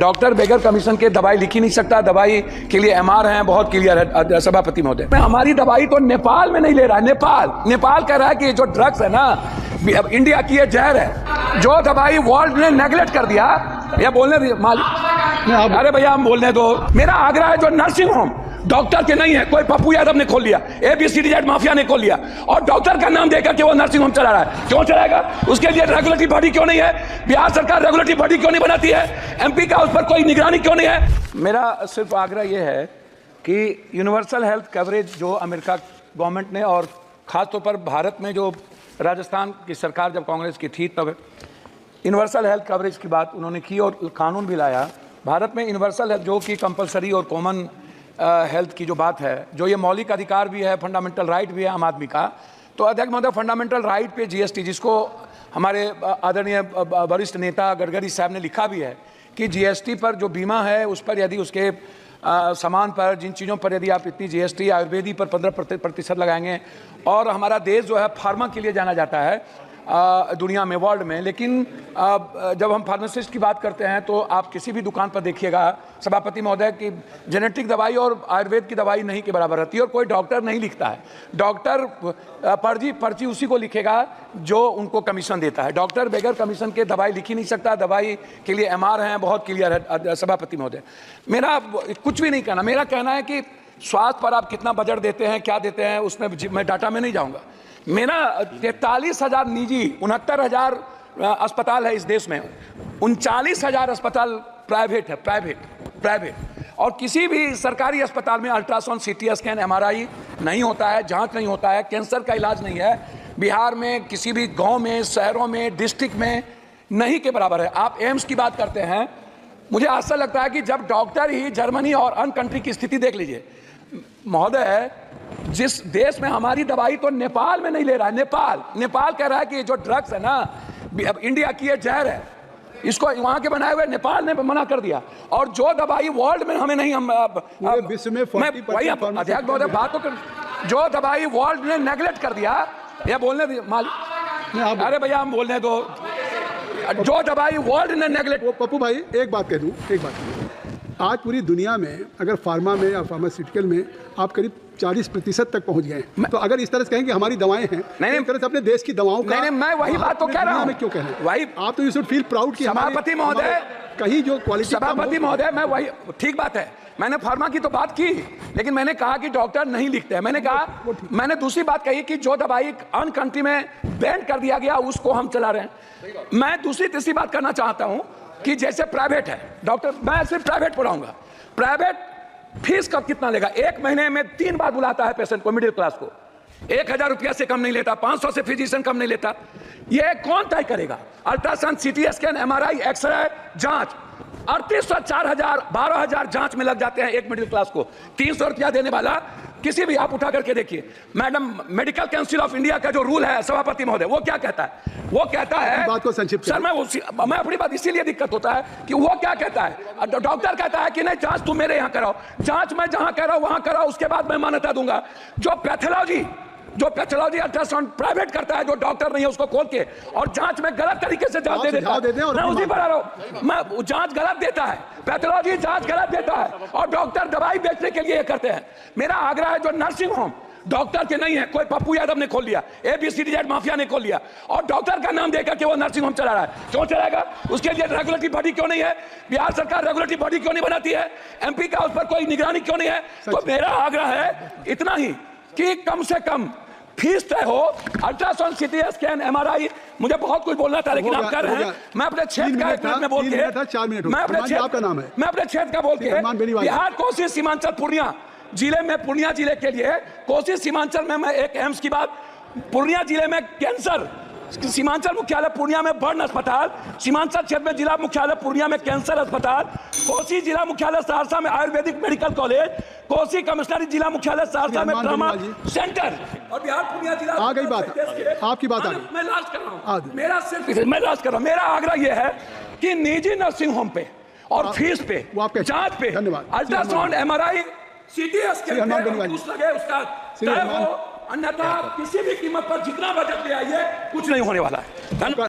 Doctor बगैर commission के दवाई लिख ही नहीं सकता। दवाई के लिए एमआर हैं, बहुत क्लियर है सभापति महोदय। हमारी दवाई तो नेपाल में नहीं ले रहा है। नेपाल कह रहा है कि जो ड्रग्स है ना, इंडिया की ये जहर है। जो दवाई वर्ल्ड ने नेगलेक्ट कर दिया। या बोलने मालिक, अरे भैया हम बोलने दो। मेरा आग्रह है, जो नर्सिंग होम डॉक्टर के नहीं है, कोई पप्पू यादव ने खोल लिया, ABCD माफिया ने खोल लिया और डॉक्टर का नाम देकर के वो नर्सिंग होम चला रहा है। क्यों चलाएगा? उसके लिए रेगुलेटरी बॉडी क्यों नहीं है? बिहार सरकार रेगुलेटरी बॉडी क्यों नहीं बनाती है? MP का उस पर कोई निगरानी क्यों नहीं है? मेरा सिर्फ आग्रह यह है कि यूनिवर्सल हेल्थ कवरेज जो अमेरिका गवर्नमेंट ने और खासतौर पर भारत में जो राजस्थान की सरकार जब कांग्रेस की थी तब यूनिवर्सल हेल्थ कवरेज की बात उन्होंने की और कानून भी लाया। भारत में यूनिवर्सल हेल्थ जो कि कंपलसरी और कॉमन हेल्थ की जो बात है, जो ये मौलिक अधिकार भी है, फंडामेंटल राइट भी है आम आदमी का। तो अध्यक्ष महोदय, फंडामेंटल राइट पे GST, जिसको हमारे आदरणीय वरिष्ठ नेता गडकरी साहब ने लिखा भी है कि GST पर जो बीमा है उस पर यदि उसके सामान पर जिन चीज़ों पर यदि आप इतनी GST, आयुर्वेदी पर 15% लगाएंगे। और हमारा देश जो है फार्मा के लिए जाना जाता है दुनिया में, वर्ल्ड में। लेकिन जब हम फार्मासिस्ट की बात करते हैं तो आप किसी भी दुकान पर देखिएगा सभापति महोदय कि जेनेटिक दवाई और आयुर्वेद की दवाई नहीं के बराबर रहती है और कोई डॉक्टर नहीं लिखता है। डॉक्टर पर्ची उसी को लिखेगा जो उनको कमीशन देता है। डॉक्टर बगैर कमीशन के दवाई लिख ही नहीं सकता। दवाई के लिए MR हैं, बहुत क्लियर है सभापति महोदय। मेरा कुछ भी नहीं कहना, मेरा कहना है कि स्वास्थ्य पर आप कितना बजट देते हैं, क्या देते हैं, उसमें मैं डाटा में नहीं जाऊँगा। मेरा 43,000 निजी, 69,000 अस्पताल है इस देश में, 39,000 अस्पताल प्राइवेट है, प्राइवेट। और किसी भी सरकारी अस्पताल में अल्ट्रासाउंड, CT स्कैन, MRI नहीं होता है, जांच नहीं होता है, कैंसर का इलाज नहीं है। बिहार में किसी भी गांव में, शहरों में, डिस्ट्रिक्ट में नहीं के बराबर है। आप एम्स की बात करते हैं, मुझे ऐसा लगता है कि जब डॉक्टर ही जर्मनी और अन्य कंट्री की स्थिति देख लीजिए महोदय, जिस देश में हमारी दवाई तो नेपाल में नहीं ले रहा है। नेपाल कह रहा है कि जो ड्रग्स है ना, इंडिया की ये जहर है, इसको वहां के बनाए हुए नेपाल ने मना कर दिया। और जो दवाई वर्ल्ड में हमें नहीं, हम विश्व में अध्यक्ष महोदय बात तो कर, जो दवाई वर्ल्ड ने नेगलेक्ट कर दिया। या बोलने मालिक, अरे भैया हम बोलने दो। जो दवाई वर्ल्ड ने नेगलेक्ट। पप्पू भाई एक बात कह दूं, आज पूरी दुनिया में अगर फार्मा में या फार्मास्यूटिकल में आप करीब 40% तक पहुंच गए हैं। तो अगर इस तरह से कहें कि हमारी दवाएं हैं, नहीं तरह से अपने देश की दवाओं का, नहीं मैं वही बात तो कह रहा हूं। मैं क्यों कह रहा हूं वही आप तो यू शुड फील प्राउड कि सभापति महोदय कहीं जो क्वालिटी, सभापति महोदय मैं वही, ठीक बात है, मैंने फार्मा की तो बात की, लेकिन मैंने कहा कि डॉक्टर नहीं लिखते हैं। मैंने दूसरी बात कही कि जो दवाई अन्य कंट्री में बैन कर दिया गया उसको हम चला रहे हैं। मैं दूसरी तीसरी बात करना चाहता हूं कि जैसे प्राइवेट है डॉक्टर, मैं सिर्फ प्राइवेट पढ़ाऊंगा। प्राइवेट फीस कब कितना लेगा? 1 महीने में 3 बार बुलाता है पेशेंट को, मिडिल क्लास को। 1,000 रुपया से कम नहीं लेता, 500 से फिजिशियन कम नहीं लेता। ये कौन तय करेगा? Ultrasound, CT scan, MRI, x-ray, जांच 3800, 4,000, 12,000 जांच में लग जाते हैं एक मिडिल क्लास को। 300 रुपया देने वाला किसी भी, आप उठा करके देखिए madam, medical council of India का जो रूल है सभापति महोदय, वो क्या कहता है? वो कहता है, बात को संक्षिप्त सर मैं अपनी बात इसीलिए दिक्कत होता है कि वो क्या कहता है, डॉक्टर कहता है कि नहीं जांच तुम मेरे यहाँ कराओ, जांच मैं जहां कराओ वहां कराओ, उसके बाद मैं मान्यता दूंगा। जो पैथोलॉजी अल्ट्रासाउंड प्राइवेट करता है, जो डॉक्टर नहीं है उसको खोल के, और जांच में गलत तरीके से जांच दे देता है। मैं उसी पर आ रहा हूं, मैं जांच गलत देता है, पैथोलॉजी जांच गलत देता है और डॉक्टर दवाई बेचने के लिए ये करते हैं। मेरा आग्रह है, जो नर्सिंग होम डॉक्टर के नहीं है, कोई पप्पू यादव ने खोल लिया, ABCD माफिया ने खोल लिया और डॉक्टर का नाम देकर के वो नर्सिंग होम चला रहा है। क्यों चलाएगा? उसके लिए रेगुलेटरी बॉडी क्यों नहीं है? बिहार सरकार रेगुलेटरी बॉडी क्यों नहीं बनाती है? MP का उस पर कोई निगरानी क्यों नहीं है? तो मेरा आग्रह है इतना ही कि कम से कम फीस तय हो। अल्ट्रासाउंड, CT स्कैन, MRI, मुझे बहुत कुछ बोलना था लेकिन आप कर रहे हैं। मैं अपने क्षेत्र का 1 मिनट में बोल के, मैं अपने क्षेत्र का बोल के, बिहार, कोसी, सीमांचल, पूर्णिया जिले के लिए, कोसी सीमांचल में मैं एक एम्स की बात, पूर्णिया जिले में कैंसर, सीमांचल मुख्यालय पूर्णिया में बर्न अस्पताल, सीमांचल क्षेत्र में जिला मुख्यालय पूर्णिया में कैंसर अस्पताल, कोसी जिला मुख्यालय सहरसा में आयुर्वेदिक मेडिकल कॉलेज, कोसी कमिश्नरी जिला मुख्यालय सहरसा में ट्रॉमा सेंटर, और बिहार पूर्णिया जिला। आ गई बात, आपकी बात आ गई। मैं लास्ट कर रहा हूं, मेरा आग्रह यह है कि निजी नर्सिंग होम पे और फीस पे, जांच पे, अल्ट्रासाउंड, MRI, CT स्कैन लगे उसका तय हो, अन्यथा किसी भी कीमत पर जितना बजट ले आइए कुछ नहीं होने वाला है।